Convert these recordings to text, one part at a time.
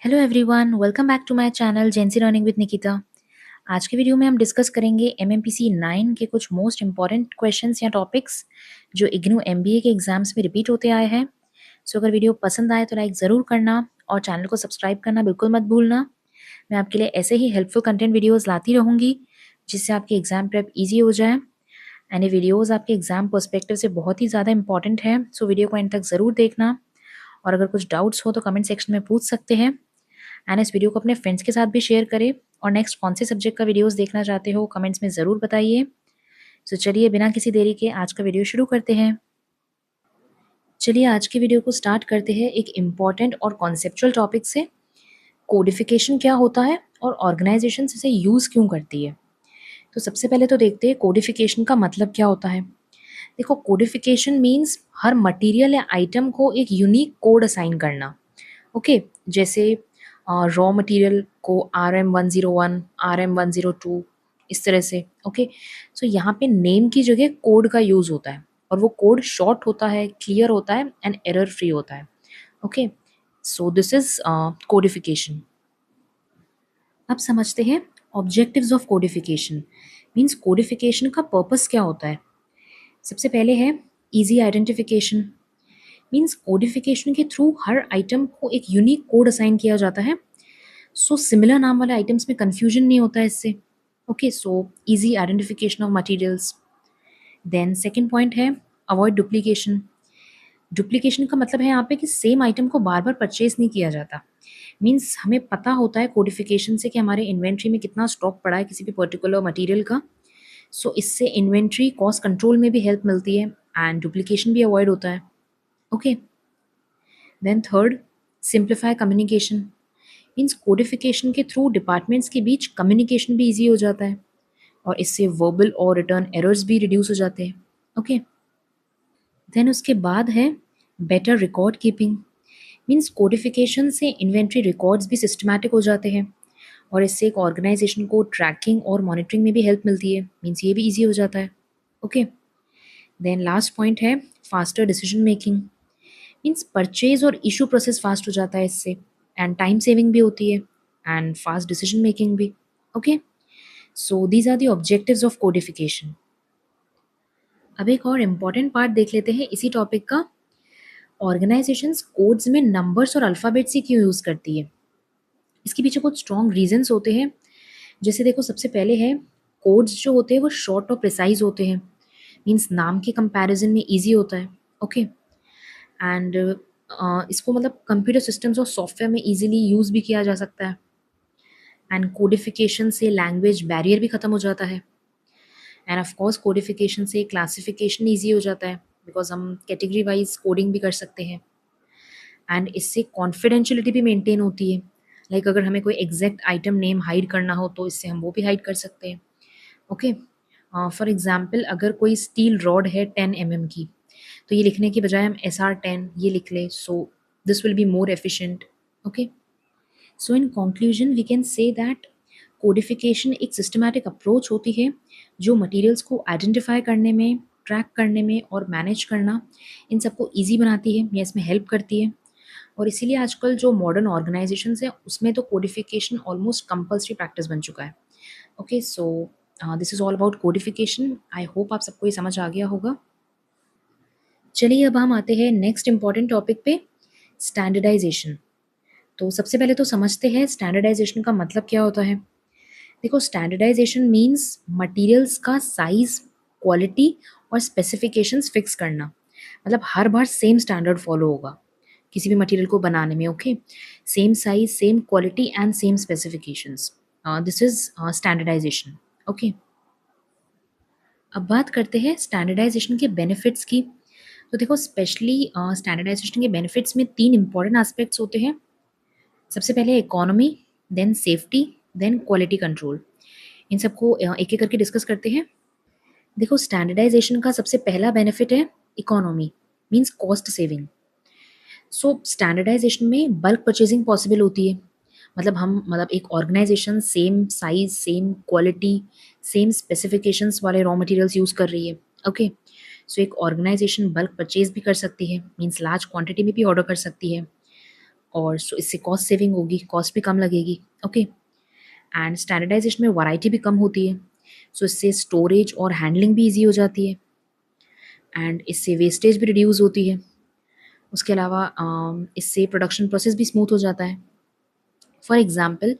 Hello everyone, welcome back to my channel Jency learning with Nikita. आज के video में हम डिस्कस करेंगे एमएमपीसी 9 के कुछ मोस्ट इंपॉर्टेंट क्वेश्चंस या टॉपिक्स जो इग्नू एमबीए के एग्जाम्स में रिपीट होते आए हैं। सो अगर वीडियो पसंद आए तो लाइक ज़रूर करना और चैनल को सब्सक्राइब करना बिल्कुल मत भूलना। मैं आपके लिए ऐसे ही हेल्पफुल कंटेंट वीडियोज़ लाती रहूँगी जिससे आपकी एग्जाम प्रेप ईजी हो जाए। एंड ये वीडियोज़ आपके एग्जाम पर्सपेक्टिव से बहुत ही ज़्यादा इंपॉर्टेंट है, सो वीडियो को एंड तक ज़रूर देखना। और अगर कुछ डाउट्स हो तो कमेंट सेक्शन में पूछ सकते हैं। एंड इस वीडियो को अपने फ्रेंड्स के साथ भी शेयर करें। और नेक्स्ट कौन से सब्जेक्ट का वीडियोस देखना चाहते हो कमेंट्स में ज़रूर बताइए। तो चलिए बिना किसी देरी के आज का वीडियो शुरू करते हैं। चलिए आज के वीडियो को स्टार्ट करते हैं एक इम्पॉर्टेंट और कॉन्सेप्चुअल टॉपिक से। कोडिफिकेशन क्या होता है और ऑर्गेनाइजेशन इसे यूज़ क्यों करती है। तो सबसे पहले तो देखते हैं कोडिफिकेशन का मतलब क्या होता है। देखो, कोडिफिकेशन मीन्स हर मटेरियल या आइटम को एक यूनिक कोड असाइन करना। ओके, जैसे रॉ मटेरियल को RM101, RM102, इस तरह से। ओके, सो यहाँ पे नेम की जगह कोड का यूज़ होता है और वो कोड शॉर्ट होता है, क्लियर होता है एंड एरर फ्री होता है। Okay, so this is codification. अब समझते हैं objectives of codification. Means codification का पर्पस क्या होता है। सबसे पहले है इजी आइडेंटिफिकेशन। मीन्स कोडिफिकेशन के थ्रू हर आइटम को एक यूनिक कोड असाइन किया जाता है। सो सिमिलर नाम वाले आइटम्स में कंफ्यूजन नहीं होता है इससे। Okay, so easy identification of materials. Then second point है अवॉइड डुप्लीकेशन। डुप्लीकेशन का मतलब है यहाँ पे कि सेम आइटम को बार बार परचेज नहीं किया जाता। मीन्स हमें पता होता है कोडिफिकेशन से कि हमारे इन्वेंट्री में कितना स्टॉक पड़ा है किसी भी पर्टिकुलर मटेरियल का। सो इससे इन्वेंट्री कॉस्ट कंट्रोल में भी हेल्प मिलती है एंड डुप्लीकेशन भी अवॉइड होता है। Okay, then third simplify communication. Means codification के थ्रू डिपार्टमेंट्स के बीच कम्युनिकेशन भी ईजी हो जाता है और इससे वर्बल और रिटर्न एरर्स भी रिड्यूस हो जाते हैं। ओके, देन उसके बाद है better record keeping. Means codification से इन्वेंट्री रिकॉर्ड्स भी सिस्टमैटिक हो जाते हैं और इससे एक ऑर्गेनाइजेशन को ट्रैकिंग और मॉनिटरिंग में भी हेल्प मिलती है। मीन्स ये भी ईजी हो जाता है। ओके, देन लास्ट पॉइंट है faster decision making. Means purchase और इशू प्रोसेस फास्ट हो जाता है इससे एंड टाइम सेविंग भी होती है एंड फास्ट डिसीजन मेकिंग भी। Okay, so these are the objectives of codification. अब एक और इम्पॉर्टेंट पार्ट देख लेते हैं इसी टॉपिक का। ऑर्गेनाइजेशंस कोड्स में नंबर्स और अल्फ़ाबेट्स ही क्यों यूज़ करती है। इसके पीछे कुछ स्ट्रॉन्ग रीजंस होते हैं। जैसे देखो, सबसे पहले है कोड्स जो होते हैं वो शॉर्ट और प्रिसाइज होते हैं। मीन्स नाम के कंपैरिजन में ईजी होता है। ओके, एंड इसको मतलब कंप्यूटर सिस्टम्स और सॉफ्टवेयर में ईजिली यूज़ भी किया जा सकता है एंड कोडिफिकेशन से लैंग्वेज बैरियर भी ख़त्म हो जाता है एंड ऑफ कोर्स कोडिफिकेशन से क्लासिफिकेशन ईजी हो जाता है बिकॉज हम कैटेगरी वाइज कोडिंग भी कर सकते हैं एंड इससे कॉन्फिडेंशियलिटी भी मेंटेन होती है। लाइक अगर हमें कोई एग्जैक्ट आइटम नेम हाइड करना हो तो इससे हम वो भी हाइड कर सकते हैं। ओके, फॉर एग्जाम्पल अगर कोई स्टील रॉड है 10 mm की, तो ये लिखने की बजाय हम SR10 ये लिख लें, so this will be more efficient. Okay, so in conclusion we can say that codification एक सिस्टमैटिक अप्रोच होती है जो मटेरियल्स को आइडेंटिफाई करने में, ट्रैक करने में और मैनेज करना, इन सबको ईजी बनाती है या इसमें हेल्प करती है। और इसीलिए आजकल जो मॉडर्न ऑर्गेनाइजेशंस हैं उसमें तो कोडिफिकेशन ऑलमोस्ट कंपल्सरी प्रैक्टिस बन चुका है। Okay, so this is all about codification. I hope आप सबको ये समझ आ गया होगा। चलिए अब हम आते हैं नेक्स्ट इम्पॉर्टेंट टॉपिक पे, स्टैंडर्डाइजेशन। तो सबसे पहले तो समझते हैं स्टैंडर्डाइजेशन का मतलब क्या होता है। देखो, स्टैंडर्डाइजेशन मीन्स मटेरियल्स का साइज, क्वालिटी और स्पेसिफिकेशंस फिक्स करना। मतलब हर बार सेम स्टैंडर्ड फॉलो होगा किसी भी मटेरियल को बनाने में। Okay, same size, same quality and same specifications, this is standardization. Okay, अब बात करते हैं स्टैंडर्डाइजेशन के बेनिफिट्स की। तो देखो, स्पेशली स्टैंडर्डाइजेशन के बेनिफिट्स में तीन इंपॉर्टेंट एस्पेक्ट्स होते हैं। सबसे पहले economy, then safety, then quality control. इन सबको एक एक करके डिस्कस करते हैं। देखो, स्टैंडर्डाइजेशन का सबसे पहला बेनिफिट है economy, means cost saving. So standardization में बल्क परचेजिंग पॉसिबल होती है। मतलब एक organization same size, same quality, same specifications वाले रॉ मटेरियल्स यूज़ कर रही है। ओके, सो एक ऑर्गेनाइजेशन बल्क परचेज भी कर सकती है, मींस लार्ज क्वांटिटी में भी ऑर्डर कर सकती है। और सो इससे कॉस्ट सेविंग होगी, कॉस्ट भी कम लगेगी। ओके, एंड स्टैंडर्डाइजेशन में वैरायटी भी कम होती है, सो इससे स्टोरेज और हैंडलिंग भी ईजी हो जाती है, एंड इससे वेस्टेज भी रिड्यूस होती है। उसके अलावा इससे प्रोडक्शन प्रोसेस भी स्मूथ हो जाता है। फॉर एग्जाम्पल,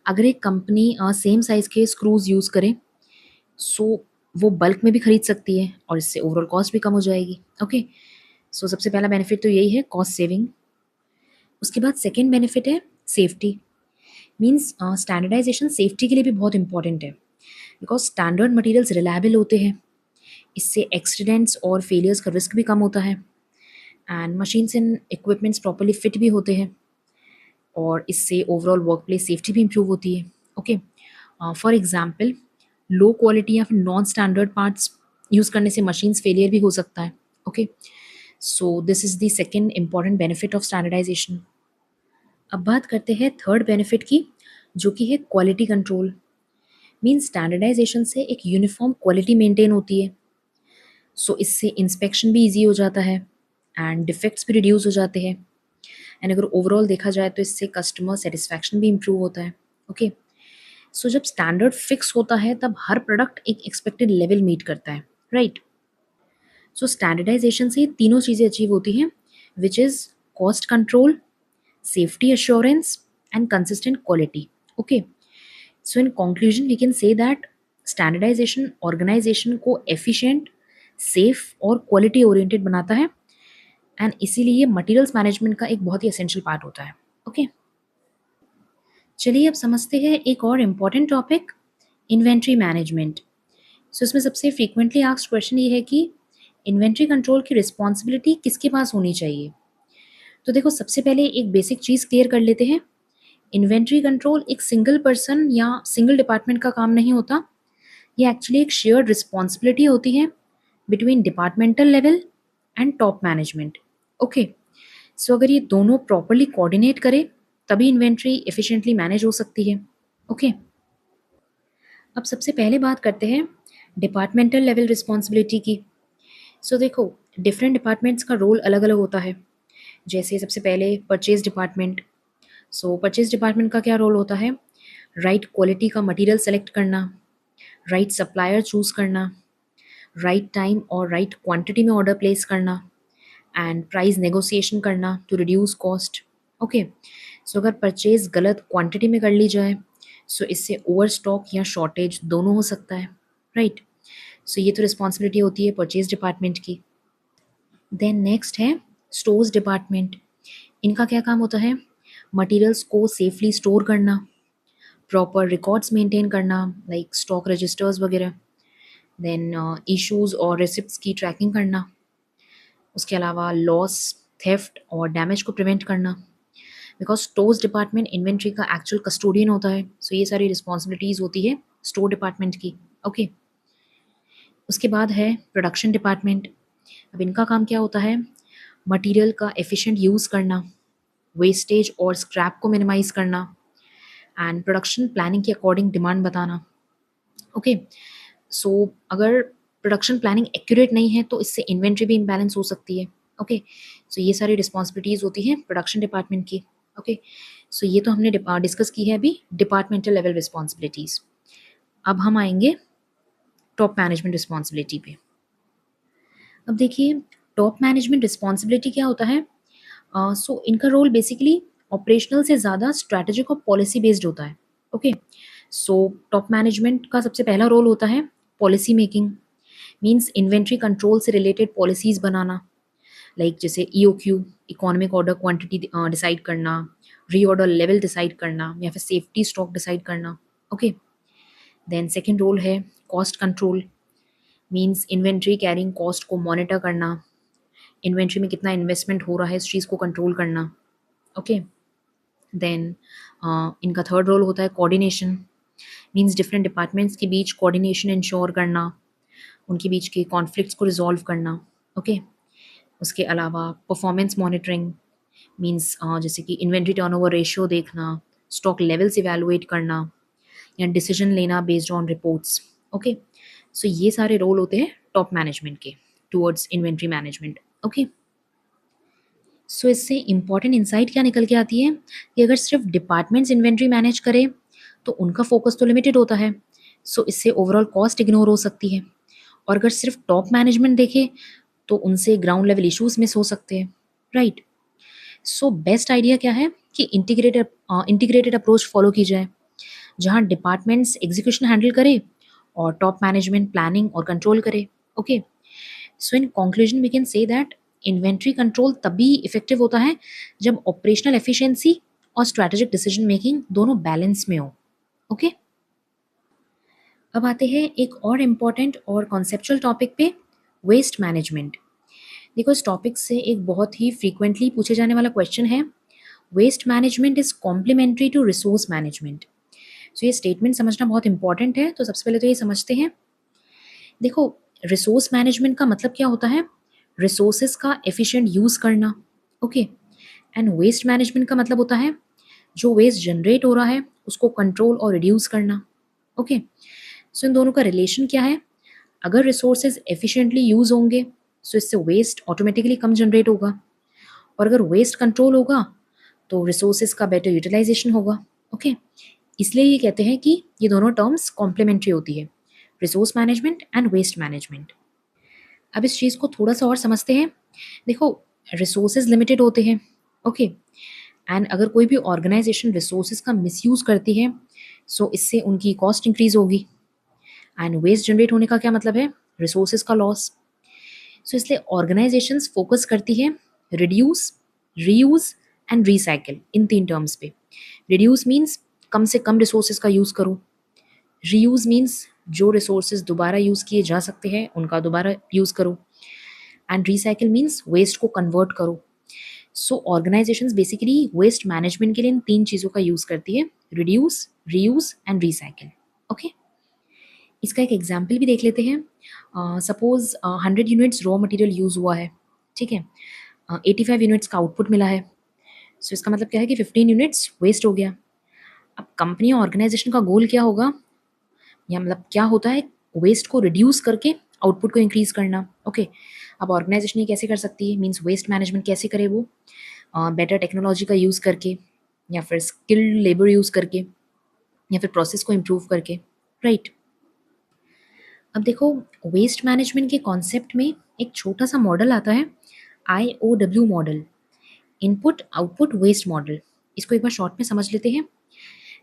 अगर एक कंपनी सेम साइज़ के स्क्रूज यूज़ करे, सो वो बल्क में भी खरीद सकती है और इससे ओवरऑल कॉस्ट भी कम हो जाएगी। ओके, सो सबसे पहला बेनिफिट तो यही है, कॉस्ट सेविंग। उसके बाद सेकेंड बेनिफिट है सेफ्टी। मीन्स स्टैंडर्डाइजेशन सेफ्टी के लिए भी बहुत इंपॉर्टेंट है, बिकॉज स्टैंडर्ड मटेरियल्स रिलायबल होते हैं, इससे एक्सीडेंट्स और फेलियर्स का रिस्क भी कम होता है, and machines and equipments properly fit भी होते हैं, और इससे ओवरऑल वर्क प्लेस सेफ्टी भी इंप्रूव होती है। Okay, for example, low quality या फिर नॉन स्टैंडर्ड पार्ट्स यूज़ करने से मशीन्स फेलियर भी हो सकता है। Okay, so this is the second important benefit of standardization. अब बात करते हैं थर्ड बेनिफिट की, जो कि है क्वालिटी कंट्रोल। मीन्स स्टैंडर्डाइजेशन से एक यूनिफॉर्म क्वालिटी मेंटेन होती है, सो इससे इंस्पेक्शन भी इजी हो जाता है एंड डिफेक्ट्स भी रिड्यूस हो जाते हैं, एंड अगर ओवरऑल देखा जाए तो इससे कस्टमर सेटिस्फैक्शन भी इम्प्रूव होता है। ओके, सो जब स्टैंडर्ड फिक्स होता है तब हर प्रोडक्ट एक एक्सपेक्टेड लेवल मीट करता है, राइट। सो स्टैंडर्डाइजेशन से तीनों चीज़ें अचीव होती हैं, which is cost control, safety assurance, and consistent quality. Okay, so in conclusion, we can say that standardization organization को efficient, safe और quality oriented बनाता है, and इसीलिए ये materials management का एक बहुत ही essential part होता है। Okay, चलिए अब समझते हैं एक और important topic, inventory management. So इसमें सबसे frequently asked question ये है कि inventory control की responsibility किसके पास होनी चाहिए। तो देखो, सबसे पहले एक बेसिक चीज़ क्लियर कर लेते हैं, इन्वेंट्री कंट्रोल एक सिंगल पर्सन या सिंगल डिपार्टमेंट का काम नहीं होता, ये एक्चुअली एक शेयर्ड रिस्पॉन्सिबिलिटी होती है between departmental level and top management. Okay, so अगर ये दोनों प्रॉपरली कोऑर्डिनेट करें तभी इन्वेंट्री एफिशिएंटली मैनेज हो सकती है। ओके, अब सबसे पहले बात करते हैं डिपार्टमेंटल लेवल रिस्पॉन्सिबिलिटी की। सो देखो, डिफरेंट डिपार्टमेंट्स का रोल अलग अलग होता है। जैसे सबसे पहले परचेज डिपार्टमेंट। सो परचेज डिपार्टमेंट का क्या रोल होता है, राइट क्वालिटी का मटेरियल सेलेक्ट करना, राइट सप्लायर चूज़ करना, राइट टाइम और राइट क्वांटिटी में ऑर्डर प्लेस करना, एंड प्राइस नेगोशिएशन करना to reduce cost. Okay, so अगर परचेज गलत क्वांटिटी में कर ली जाए, सो इससे ओवर स्टॉक या शॉर्टेज दोनों हो सकता है, राइट। सो ये तो रिस्पॉन्सिबिलिटी होती है परचेज डिपार्टमेंट की। देन नेक्स्ट है स्टोर्स डिपार्टमेंट। इनका क्या काम होता है, मटेरियल्स को सेफली स्टोर करना, प्रॉपर रिकॉर्ड्स मेंटेन करना, लाइक स्टॉक रजिस्टर्स वगैरह, देन इश्यूज और रेसिप्ट्स की ट्रैकिंग करना, उसके अलावा लॉस, थेफ्ट और डैमेज को प्रिवेंट करना, बिकॉज स्टोर्स डिपार्टमेंट इन्वेंट्री का एक्चुअल कस्टोडियन होता है, सो ये सारी रिस्पॉन्सिबिलिटीज़ होती है स्टोर डिपार्टमेंट की। ओके, उसके बाद है प्रोडक्शन डिपार्टमेंट। अब इनका काम क्या होता है, मटेरियल का एफिशिएंट यूज़ करना, वेस्टेज और स्क्रैप को मिनिमाइज़ करना, एंड प्रोडक्शन प्लानिंग के अकॉर्डिंग डिमांड बताना। ओके, सो अगर प्रोडक्शन प्लानिंग एक्यूरेट नहीं है तो इससे इन्वेंट्री भी इम्बैलेंस हो सकती है। ओके, सो ये सारी रिस्पॉन्सिबिलिटीज़ होती हैं प्रोडक्शन डिपार्टमेंट की। ओके, सो ये तो हमने डिस्कस की है अभी डिपार्टमेंटल लेवल रिस्पॉन्सिबिलिटीज़। अब हम आएंगे टॉप मैनेजमेंट रिस्पॉन्सिबिलिटी पे। अब देखिए, टॉप मैनेजमेंट रिस्पॉन्सिबिलिटी क्या होता है। सो इनका रोल बेसिकली ऑपरेशनल से ज़्यादा स्ट्रैटेजिक और पॉलिसी बेस्ड होता है। ओके, सो टॉप मैनेजमेंट का सबसे पहला रोल होता है policy making. Means inventory control से रिलेटेड पॉलिसीज़ बनाना, लाइक जैसे EOQ, economic order quantity decide करना, रीऑर्डर लेवल डिसाइड करना, या फिर सेफ्टी स्टॉक डिसाइड करना। ओके, देन सेकेंड रोल है cost control. Means inventory carrying cost को मॉनिटर करना, इन्वेंट्री में कितना इन्वेस्टमेंट हो रहा है इस चीज़ को कंट्रोल करना। ओके, देन इनका थर्ड रोल होता है कोऑर्डिनेशन। मीन्स डिफरेंट डिपार्टमेंट्स के बीच कोऑर्डिनेशन इंश्योर करना, उनके बीच के कॉन्फ्लिक्ट्स को रिजॉल्व करना। ओके, उसके अलावा परफॉर्मेंस मॉनिटरिंग। मीन्स जैसे कि इन्वेंट्री टर्नओवर रेशियो देखना, स्टॉक लेवल्स इवैल्यूएट करना, या डिसीजन लेना बेस्ड ऑन रिपोर्ट्स। ओके, सो ये सारे रोल होते हैं टॉप मैनेजमेंट के टुवर्ड्स इन्वेंट्री मैनेजमेंट। ओके, सो इससे इम्पॉर्टेंट इंसाइट क्या निकल के आती है कि अगर सिर्फ डिपार्टमेंट्स इन्वेंट्री मैनेज करें तो उनका फोकस तो लिमिटेड होता है। सो इससे ओवरऑल कॉस्ट इग्नोर हो सकती है। और अगर सिर्फ टॉप मैनेजमेंट देखे तो उनसे ग्राउंड लेवल इश्यूज मिस हो सकते हैं, राइट। सो बेस्ट आइडिया क्या है कि इंटीग्रेटेड अप्रोच फॉलो की जाए, जहाँ डिपार्टमेंट्स एग्जीक्यूशन हैंडल करे और टॉप मैनेजमेंट प्लानिंग और कंट्रोल करे। Okay, so in conclusion we can say that inventory control तभी इफेक्टिव होता है जब ऑपरेशनल एफिशिएंसी और स्ट्रैटेजिक डिसीजन मेकिंग दोनों बैलेंस में हो। ओके, अब आते हैं एक और इम्पॉर्टेंट और कॉन्सेप्चुअल टॉपिक पे, वेस्ट मैनेजमेंट। देखो इस टॉपिक से एक बहुत ही फ्रीक्वेंटली पूछे जाने वाला क्वेश्चन है, waste management is complementary to resource management. So ये स्टेटमेंट समझना बहुत इंपॉर्टेंट है। तो सबसे पहले तो ये समझते हैं, देखो रिसोर्स मैनेजमेंट का मतलब क्या होता है, रिसोर्सेज का एफिशिएंट यूज करना। ओके, एंड वेस्ट मैनेजमेंट का मतलब होता है जो वेस्ट जनरेट हो रहा है उसको कंट्रोल और रिड्यूस करना। ओके, सो इन दोनों का रिलेशन क्या है, अगर रिसोर्सेज एफिशिएंटली यूज होंगे सो इससे वेस्ट ऑटोमेटिकली कम जनरेट होगा, और अगर वेस्ट कंट्रोल होगा तो रिसोर्सेज का बेटर यूटिलाइजेशन होगा। ओके, इसलिए ये कहते हैं कि ये दोनों टर्म्स कॉम्प्लीमेंट्री होती है, resource management and waste management. अब इस चीज़ को थोड़ा सा और समझते हैं। देखो रिसोर्सेज लिमिटेड होते हैं, ओके, एंड अगर कोई भी ऑर्गेनाइजेशन रिसोर्सेज का मिसयूज करती है सो इससे उनकी कॉस्ट इंक्रीज होगी, एंड वेस्ट जनरेट होने का क्या मतलब है, रिसोर्सेज का लॉस। सो इसलिए ऑर्गेनाइजेशंस फोकस करती है रिड्यूस, रीयूज एंड रिसाइकिल, इन तीन टर्म्स पे। रिड्यूस मीन्स कम से कम रिसोर्सेज का यूज़ करो, रीयूज मीन्स जो रिसोर्सेज दोबारा यूज़ किए जा सकते हैं उनका दोबारा यूज़ करो, एंड रिसाइकिल मीन्स वेस्ट को कन्वर्ट करो। सो ऑर्गेनाइजेशंस बेसिकली वेस्ट मैनेजमेंट के लिए इन तीन चीज़ों का यूज़ करती है, reduce, reuse and recycle. Okay, इसका एक एग्जाम्पल भी देख लेते हैं। Suppose 100 units raw material use हुआ है, ठीक है, 85 यूनिट्स का आउटपुट मिला है। सो इसका मतलब क्या है कि 15 यूनिट्स वेस्ट हो गया। अब कंपनी ऑर्गेनाइजेशन का गोल क्या होगा, या मतलब क्या होता है, वेस्ट को रिड्यूस करके आउटपुट को इंक्रीज करना। ओके, अब ऑर्गेनाइजेशन ये कैसे कर सकती है, मीन्स वेस्ट मैनेजमेंट कैसे करे वो, बेटर टेक्नोलॉजी का यूज़ करके, या फिर स्किल्ड लेबर यूज़ करके, या फिर प्रोसेस को इम्प्रूव करके, राइट। अब देखो वेस्ट मैनेजमेंट के कॉन्सेप्ट में एक छोटा सा मॉडल आता है, IOW model, input output waste model. इसको एक बार शॉर्ट में समझ लेते हैं।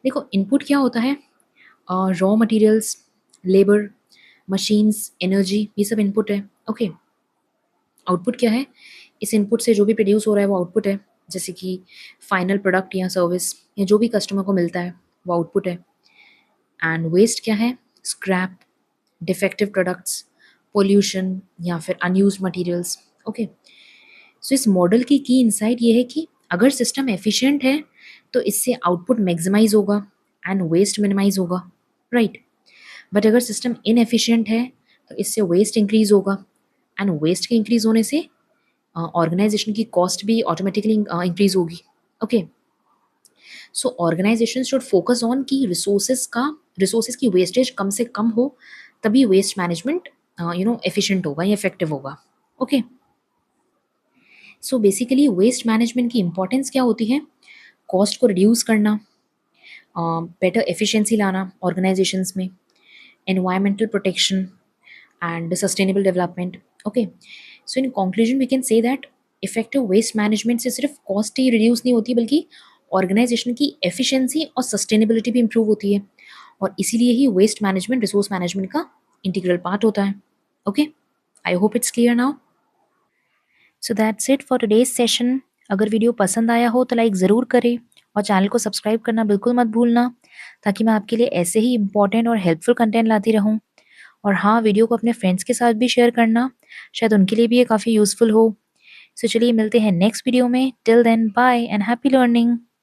देखो इनपुट क्या होता है, raw materials, labour, machines, energy, ये सब इनपुट है। ओके, आउटपुट क्या है, इस इनपुट से जो भी प्रोड्यूस हो रहा है वो आउटपुट है, जैसे कि फाइनल प्रोडक्ट या सर्विस या जो भी कस्टमर को मिलता है वो आउटपुट है। एंड वेस्ट क्या है, स्क्रैप, डिफेक्टिव प्रोडक्ट्स, पोल्यूशन या फिर अनयूज्ड मटेरियल्स। ओके, सो इस मॉडल की इंसाइट ये है कि अगर सिस्टम एफिशिएंट है तो इससे आउटपुट मैक्सिमाइज होगा एंड वेस्ट मिनिमाइज होगा, राइट। बट अगर सिस्टम इनएफिशिएंट है तो इससे वेस्ट इंक्रीज होगा, एंड वेस्ट के इंक्रीज होने से ऑर्गेनाइजेशन की कॉस्ट भी ऑटोमेटिकली इंक्रीज होगी। Okay, so organization should focus on कि रिसोर्सेज की वेस्टेज कम से कम हो, तभी वेस्ट मैनेजमेंट एफिशिएंट होगा या इफेक्टिव होगा। Okay, so basically waste management की इंपॉर्टेंस क्या होती है, कॉस्ट को रिड्यूस करना, बेटर एफिशिएंसी लाना ऑर्गेनाइजेशंस में, environmental protection and sustainable development. Okay, so in conclusion we can say that effective waste management से सिर्फ कॉस्ट ही रिड्यूस नहीं होती बल्कि ऑर्गेनाइजेशन की एफिशिएंसी और सस्टेनेबिलिटी भी इंप्रूव होती है, और इसीलिए ही वेस्ट मैनेजमेंट रिसोर्स मैनेजमेंट का इंटीग्रल पार्ट होता है। Okay, I hope it's clear now. So that's it for today's session. अगर वीडियो पसंद आया हो तो लाइक ज़रूर करें और चैनल को सब्सक्राइब करना बिल्कुल मत भूलना, ताकि मैं आपके लिए ऐसे ही इंपॉर्टेंट और हेल्पफुल कंटेंट लाती रहूं। और हाँ, वीडियो को अपने फ्रेंड्स के साथ भी शेयर करना, शायद उनके लिए भी ये काफ़ी यूज़फुल हो। सो चलिए मिलते हैं नेक्स्ट वीडियो में। Till then bye and happy learning.